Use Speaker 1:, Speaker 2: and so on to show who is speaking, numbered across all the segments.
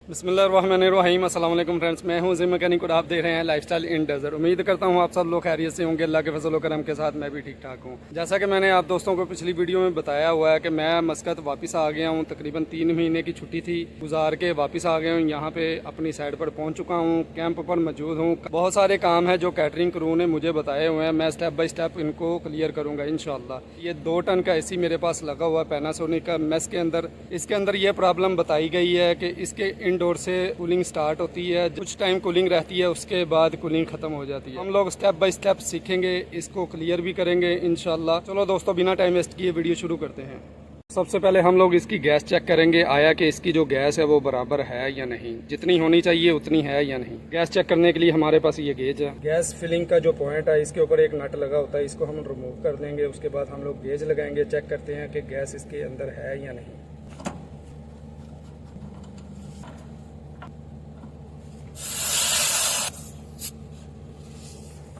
Speaker 1: बिस्मिल्लाहिर्रहमानिर्रहीम। अस्सलाम वालेकुम फ्रेंड्स, मैं हूं ज़िम मैकेनिक और आप देख रहे हैं लाइफस्टाइल इन डेज़र्ट। उम्मीद करता हूं आप सब लोग खैरियत से होंगे। अल्लाह के फजल व करम के साथ मैं भी ठीक ठाक हूं। जैसा कि मैंने आप दोस्तों को पिछली वीडियो में बताया हुआ है कि मैं मस्कत वापस आ गया हूं। तकरीबन 3 महीने की छुट्टी थी, गुजार के वापस आ गया हूँ। यहाँ पे अपनी साइड पर पहुँच चुका हूँ, कैंप पर मौजूद हूँ। बहुत सारे काम है जो कैटरिंग क्रू ने मुझे बताए हुए हैं, मैं स्टेप बाई स्टेप इनको क्लियर करूँगा इंशाल्लाह। ये 2 टन का AC मेरे पास लगा हुआ है पैनासोनिक का मेस के अंदर। इसके अंदर ये प्रॉब्लम बताई गई है कि इसके इनडोर से कूलिंग स्टार्ट होती है, कुछ टाइम कूलिंग रहती है, उसके बाद कूलिंग खत्म हो जाती है। हम लोग स्टेप बाय स्टेप सीखेंगे, इसको क्लियर भी करेंगे इंशाल्लाह। चलो दोस्तों, बिना टाइम वेस्ट किए वीडियो शुरू करते हैं। सबसे पहले हम लोग इसकी गैस चेक करेंगे, आया कि इसकी जो गैस है वो बराबर है या नहीं, जितनी होनी चाहिए उतनी है या नहीं। गैस चेक करने के लिए हमारे पास ये गेज है। गैस फिलिंग का जो पॉइंट है, इसके ऊपर एक नट लगा होता है, इसको हम रिमूव कर देंगे। उसके बाद हम लोग गेज लगाएंगे, चेक करते हैं कि गैस इसके अंदर है या नहीं।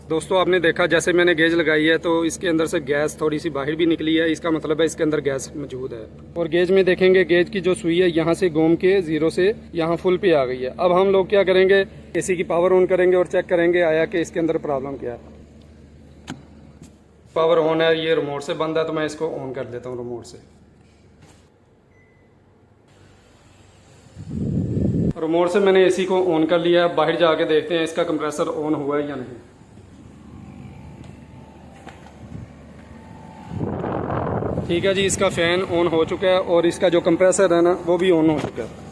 Speaker 1: दोस्तों, आपने देखा जैसे मैंने गेज लगाई है तो इसके अंदर से गैस थोड़ी सी बाहर भी निकली है, इसका मतलब है इसके अंदर गैस मौजूद है। और गेज में देखेंगे, गेज की जो सुई है यहाँ से घूम के 0 से यहाँ फुल पे आ गई है। अब हम लोग क्या करेंगे, AC की पावर ऑन करेंगे और चेक करेंगे आया कि इसके अंदर प्रॉब्लम क्या है। पावर ऑन है, ये रिमोट से बंद है, तो मैं इसको ऑन कर देता हूँ रिमोट से। रिमोट से मैंने AC को ऑन कर लिया है। बाहर जाके देखते हैं इसका कंप्रेसर ऑन हुआ है या नहीं। ठीक है जी, इसका फैन ऑन हो चुका है और इसका जो कंप्रेसर है ना वो भी ऑन हो चुका है।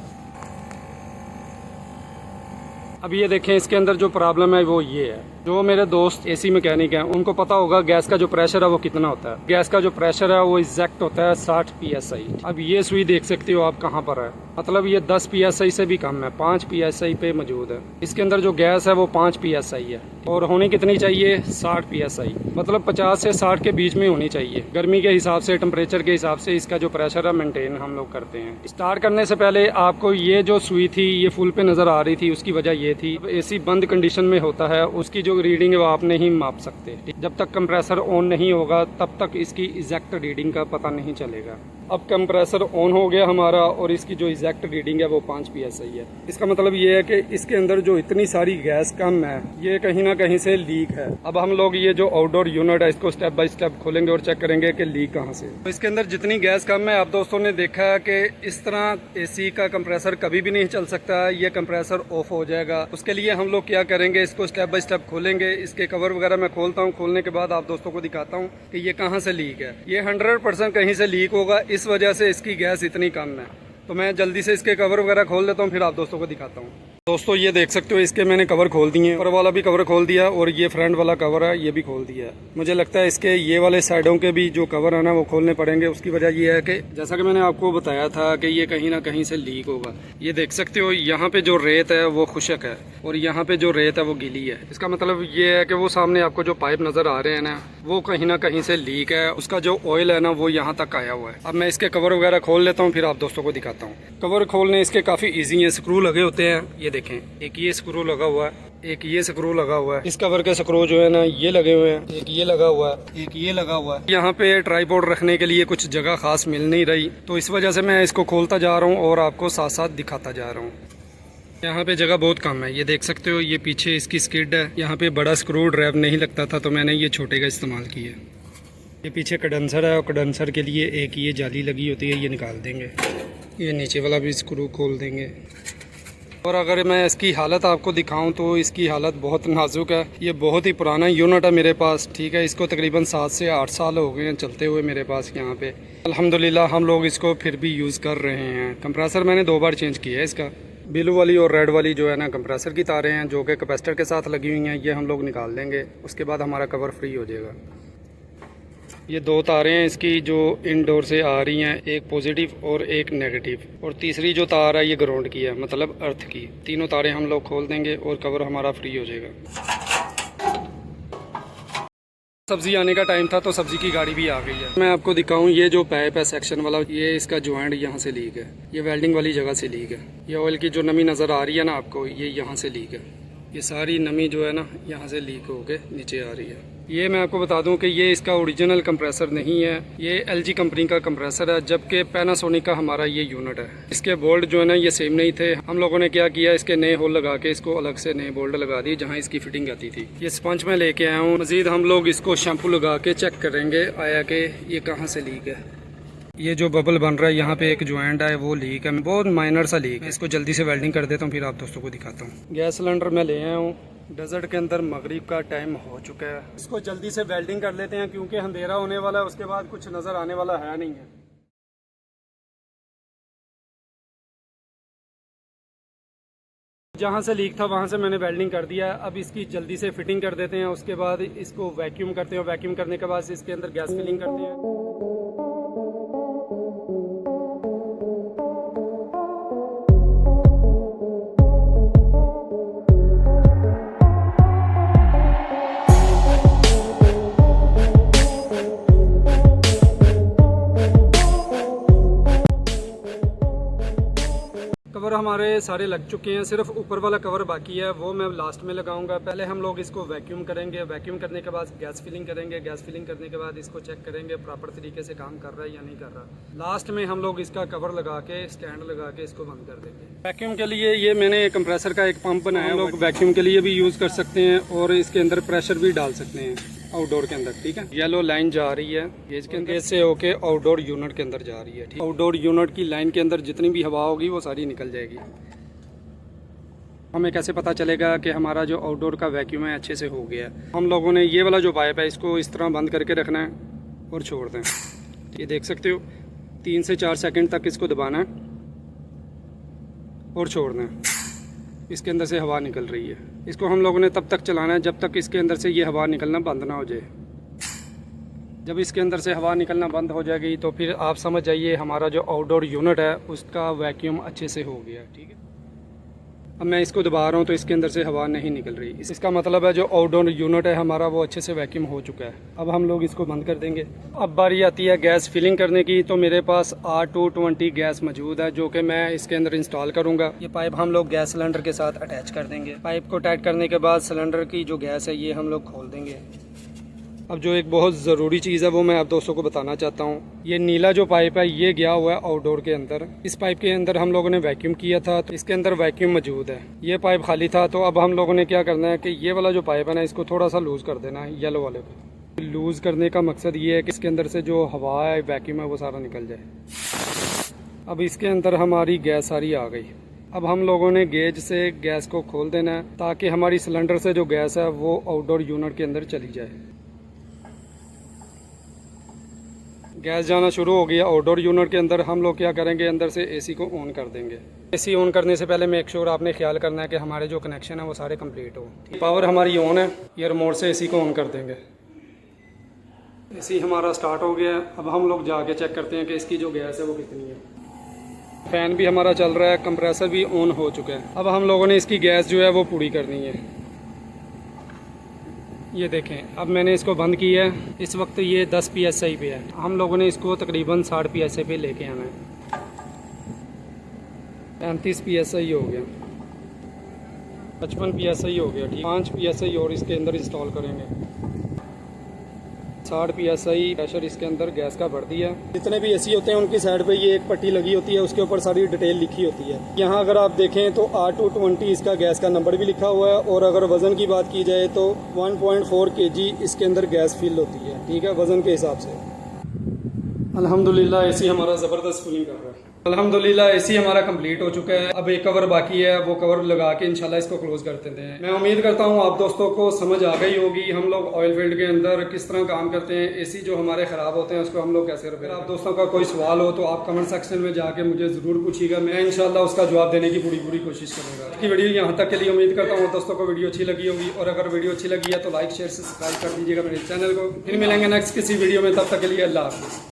Speaker 1: अब ये देखें, इसके अंदर जो प्रॉब्लम है वो ये है। जो मेरे दोस्त AC मैकेनिक हैं उनको पता होगा गैस का जो प्रेशर है वो कितना होता है। गैस का जो प्रेशर है वो एग्जैक्ट होता है 60 PSI। अब ये सुई देख सकते हो आप कहाँ पर है, मतलब ये 10 PSI से भी कम है, 5 PSI पे मौजूद है। इसके अंदर जो गैस है वो 5 PSI है और होनी कितनी चाहिए, 60 PSI, मतलब 50 से 60 के बीच में होनी चाहिए। गर्मी के हिसाब से, टेम्परेचर के हिसाब से इसका जो प्रेशर है मेंटेन हम लोग करते हैं। स्टार्ट करने से पहले आपको ये जो सुई थी ये फुल पे नजर आ रही थी, उसकी वजह ये थी AC बंद कंडीशन में होता है, उसकी जो रीडिंग है वो आप नहीं माप सकते। जब तक कंप्रेसर ऑन नहीं होगा तब तक इसकी एग्जैक्ट रीडिंग का पता नहीं चलेगा। अब कंप्रेसर ऑन हो गया हमारा और इसकी जो एग्जैक्ट रीडिंग है वो 5 PSI है। इसका मतलब ये है कि इसके अंदर जो इतनी सारी गैस कम है ये कहीं ना कहीं से लीक है। अब हम लोग ये जो आउटडोर यूनिट है इसको स्टेप बाय स्टेप खोलेंगे और चेक करेंगे कि लीक कहाँ से। तो इसके अंदर जितनी गैस कम है, आप दोस्तों ने देखा है कि इस तरह AC का कंप्रेसर कभी भी नहीं चल सकता, ये कंप्रेसर ऑफ हो जाएगा। उसके लिए हम लोग क्या करेंगे, इसको स्टेप बाय स्टेप खोलेंगे। इसके कवर वगैरह मैं खोलता हूँ, खोलने के बाद आप दोस्तों को दिखाता हूँ कि ये कहाँ से लीक है। ये 100% कहीं से लीक होगा, इस वजह से इसकी गैस इतनी कम है। तो मैं जल्दी से इसके कवर वगैरह खोल देता हूँ, फिर आप दोस्तों को दिखाता हूँ। दोस्तों, ये देख सकते हो इसके मैंने कवर खोल दिए, ऊपर वाला भी कवर खोल दिया और ये फ्रंट वाला कवर है ये भी खोल दिया है। मुझे लगता है इसके ये वाले साइडों के भी जो कवर है ना वो खोलने पड़ेंगे। उसकी वजह ये है कि जैसा कि मैंने आपको बताया था कि ये कहीं ना कहीं से लीक होगा। ये देख सकते हो यहाँ पे जो रेत है वो खुशक है और यहाँ पे जो रेत है वो गीली है। इसका मतलब ये है कि वो सामने आपको जो पाइप नजर आ रहे हैं ना वो कहीं ना कहीं से लीक है, उसका जो ऑयल है ना वो यहाँ तक आया हुआ है। अब मैं इसके कवर वगैरह खोल लेता हूँ, फिर आप दोस्तों को दिखाता हूँ। कवर खोलने इसके काफी ईजी है, स्क्रू लगे होते हैं। ये देखें, एक ये स्क्रू लगा हुआ है, एक ये स्क्रू लगा हुआ है। इस कवर के स्क्रू जो है ना ये लगे हुए हैं, एक ये लगा हुआ है, एक ये लगा हुआ है। यहाँ पे ट्राइपॉड रखने के लिए कुछ जगह खास मिल नहीं रही, तो इस वजह से मैं इसको खोलता जा रहा हूँ और आपको साथ साथ दिखाता जा रहा हूँ। यहाँ पे जगह बहुत कम है, ये देख सकते हो। ये पीछे इसकी स्किड है, यहाँ पे बड़ा स्क्रू ड्राइव नहीं लगता था तो मैंने ये छोटे का इस्तेमाल किया। ये पीछे कंडेंसर है और कंडेंसर के लिए एक ये जाली लगी होती है, ये निकाल देंगे। ये नीचे वाला भी स्क्रू खोल देंगे। और अगर मैं इसकी हालत आपको दिखाऊं तो इसकी हालत बहुत नाजुक है। ये बहुत ही पुराना यूनिट है मेरे पास, ठीक है। इसको तकरीबन 7 से 8 साल हो गए हैं चलते हुए मेरे पास यहाँ पे। अल्हम्दुलिल्लाह हम लोग इसको फिर भी यूज़ कर रहे हैं। कंप्रेसर मैंने 2 बार चेंज किया है इसका। ब्लू वाली और रेड वाली जो है ना कंप्रेसर की तारें हैं जो कि कैपेसिटर के साथ लगी हुई हैं, ये हम लोग निकाल देंगे। उसके बाद हमारा कवर फ्री हो जाएगा। ये 2 तारें हैं इसकी जो इनडोर से आ रही हैं, एक पॉजिटिव और एक नेगेटिव, और तीसरी जो तार है ये ग्राउंड की है, मतलब अर्थ की। तीनों तारें हम लोग खोल देंगे और कवर हमारा फ्री हो जाएगा। सब्जी आने का टाइम था तो सब्जी की गाड़ी भी आ गई है। मैं आपको दिखाऊं, ये जो पाइप है सेक्शन वाला, ये इसका ज्वाइंट यहाँ से लीक है, ये वेल्डिंग वाली जगह से लीक है। ये ऑयल की जो नमी नज़र आ रही है ना आपको, ये यहाँ से लीक है। ये सारी नमी जो है ना यहाँ से लीक होके नीचे आ रही है। ये मैं आपको बता दूं कि ये इसका ओरिजिनल कंप्रेसर नहीं है, ये LG कंपनी का कंप्रेसर है, जबकि पैनासोनिक का हमारा ये यूनिट है। इसके बोल्ट जो है ना ये सेम नहीं थे। हम लोगों ने क्या किया, इसके नए होल लगा के इसको अलग से नए बोल्ट लगा दिए जहाँ इसकी फिटिंग आती थी। ये स्पंज में लेके आया हूँ। मजीद हम लोग इसको शैम्पू लगा के चेक करेंगे आया कि ये कहाँ से लीक है। ये जो बबल बन रहा है यहाँ पे एक जॉइंट है वो लीक है, बहुत माइनर सा लीक है। इसको जल्दी से वेल्डिंग कर देता हूँ, फिर आप दोस्तों को दिखाता हूँ। गैस सिलेंडर मैं ले आया हूँ। डेजर्ट के अंदर मगरिब का टाइम हो चुका है। इसको जल्दी से वेल्डिंग कर लेते हैं क्योंकि अंधेरा होने वाला है, उसके बाद कुछ नज़र आने वाला है नहीं है। जहाँ से लीक था वहाँ से मैंने वेल्डिंग कर दिया है। अब इसकी जल्दी से फिटिंग कर देते हैं, उसके बाद इसको वैक्यूम करते हैं। वैक्यूम करने के बाद इसके अंदर गैस फिलिंग करते हैं। कवर हमारे सारे लग चुके हैं, सिर्फ ऊपर वाला कवर बाकी है, वो मैं लास्ट में लगाऊंगा। पहले हम लोग इसको वैक्यूम करेंगे। वैक्यूम करने के बाद गैस फिलिंग करेंगे। गैस फिलिंग करने के बाद इसको चेक करेंगे प्रॉपर तरीके से काम कर रहा है या नहीं कर रहा। लास्ट में हम लोग इसका कवर लगा के स्टैंड लगा के इसको बंद कर देंगे। वैक्यूम के लिए ये मैंने कंप्रेसर का एक पंप बनाया, हम लोग वैक्यूम के लिए भी यूज़ कर सकते हैं और इसके अंदर प्रेशर भी डाल सकते हैं आउटडोर के अंदर। ठीक है, येलो लाइन जा रही है गेज के अंदर से होके आउटडोर यूनिट के अंदर जा रही है। ठीक, आउटडोर यूनिट की लाइन के अंदर जितनी भी हवा होगी वो सारी निकल जाएगी। हमें कैसे पता चलेगा कि हमारा जो आउटडोर का वैक्यूम है अच्छे से हो गया है? हम लोगों ने ये वाला जो पाइप है इसको इस तरह बंद करके रखना है और छोड़ दें। ये देख सकते हो 3 से 4 सेकंड तक इसको दबाना है और छोड़ना है। इसके अंदर से हवा निकल रही है। इसको हम लोगों ने तब तक चलाना है जब तक इसके अंदर से ये हवा निकलना बंद ना हो जाए। जब इसके अंदर से हवा निकलना बंद हो जाएगी तो फिर आप समझ जाइए हमारा जो आउटडोर यूनिट है उसका वैक्यूम अच्छे से हो गया। ठीक है, अब मैं इसको दबा रहा हूँ तो इसके अंदर से हवा नहीं निकल रही। इसका मतलब है जो आउटडोर यूनिट है हमारा वो अच्छे से वैक्यूम हो चुका है। अब हम लोग इसको बंद कर देंगे। अब बारी आती है गैस फिलिंग करने की। तो मेरे पास R220 गैस मौजूद है जो कि मैं इसके अंदर इंस्टॉल करूँगा। ये पाइप हम लोग गैस सिलेंडर के साथ अटैच कर देंगे। पाइप को टाइट करने के बाद सिलेंडर की जो गैस है ये हम लोग खोल देंगे। अब जो एक बहुत ज़रूरी चीज़ है वो मैं आप दोस्तों को बताना चाहता हूँ। ये नीला जो पाइप है ये गया हुआ है आउटडोर के अंदर। इस पाइप के अंदर हम लोगों ने वैक्यूम किया था तो इसके अंदर वैक्यूम मौजूद है। ये पाइप खाली था तो अब हम लोगों ने क्या करना है कि ये वाला जो पाइप है ना इसको थोड़ा सा लूज़ कर देना है। येलो वाले को लूज़ करने का मकसद ये है कि इसके अंदर से जो हवा है वैक्यूम है वो सारा निकल जाए। अब इसके अंदर हमारी गैस सारी आ गई। अब हम लोगों ने गेज से गैस को खोल देना है ताकि हमारी सिलेंडर से जो गैस है वो आउटडोर यूनिट के अंदर चली जाए। गैस जाना शुरू हो गया आउटडोर यूनिट के अंदर। हम लोग क्या करेंगे, अंदर से एसी को ऑन कर देंगे। एसी ऑन करने से पहले मेक श्योर आपने ख्याल करना है कि हमारे जो कनेक्शन है वो सारे कंप्लीट हो। पावर हमारी ऑन है, ये रिमोट से एसी को ऑन कर देंगे। एसी हमारा स्टार्ट हो गया है। अब हम लोग जाके चेक करते हैं कि इसकी जो गैस है वो कितनी है। फैन भी हमारा चल रहा है, कंप्रेसर भी ऑन हो चुका है। अब हम लोगों ने इसकी गैस जो है वो पूरी करनी है। ये देखें अब मैंने इसको बंद किया है। इस वक्त ये 10 PSI पे है। हम लोगों ने इसको तकरीबन 60 PSI पे लेके आना है। 35 PSI हो गया, 55 PSI हो गया। ठीक, 5 PSI और इसके अंदर इंस्टॉल करेंगे। 60 PSI प्रेशर इसके अंदर गैस का बढ़ दिया। जितने भी एसी होते हैं उनकी साइड पे ये एक पट्टी लगी होती है, उसके ऊपर सारी डिटेल लिखी होती है। यहाँ अगर आप देखें तो R220 इसका गैस का नंबर भी लिखा हुआ है और अगर वज़न की बात की जाए तो 1.4 kg इसके अंदर गैस फिल होती है। ठीक है, वज़न के हिसाब से। अल्हम्दुलिल्लाह एसी हमारा ज़बरदस्त कूलिंग कर रहा है। अल्हम्दुलिल्लाह एसी हमारा कंप्लीट हो चुका है। अब एक कवर बाकी है, वो कवर लगा के इंशाल्लाह इसको क्लोज कर देते हैं। मैं उम्मीद करता हूँ आप दोस्तों को समझ आ गई होगी हम लोग ऑयल फील्ड के अंदर किस तरह काम करते हैं। एसी जो हमारे ख़राब होते हैं उसको हम लोग कैसे रिपेयर। आप दोस्तों का कोई सवाल हो तो आप कमेंट सेक्शन में जाके मुझे ज़रूर पूछिएगा। मैं इंशाल्लाह उसका जवाब देने की पूरी कोशिश करूँगा। की वीडियो यहाँ तक के लिए उम्मीद करता हूँ दोस्तों को वीडियो अच्छी लगी होगी और अगर वीडियो अच्छी लगी है तो लाइक शेयर सब्सक्राइब कर दीजिएगा मेरे चैनल को। फिर मिलेंगे नेक्स्ट किसी वीडियो में, तब तक के लिए अल्लाह हाफ़िज़।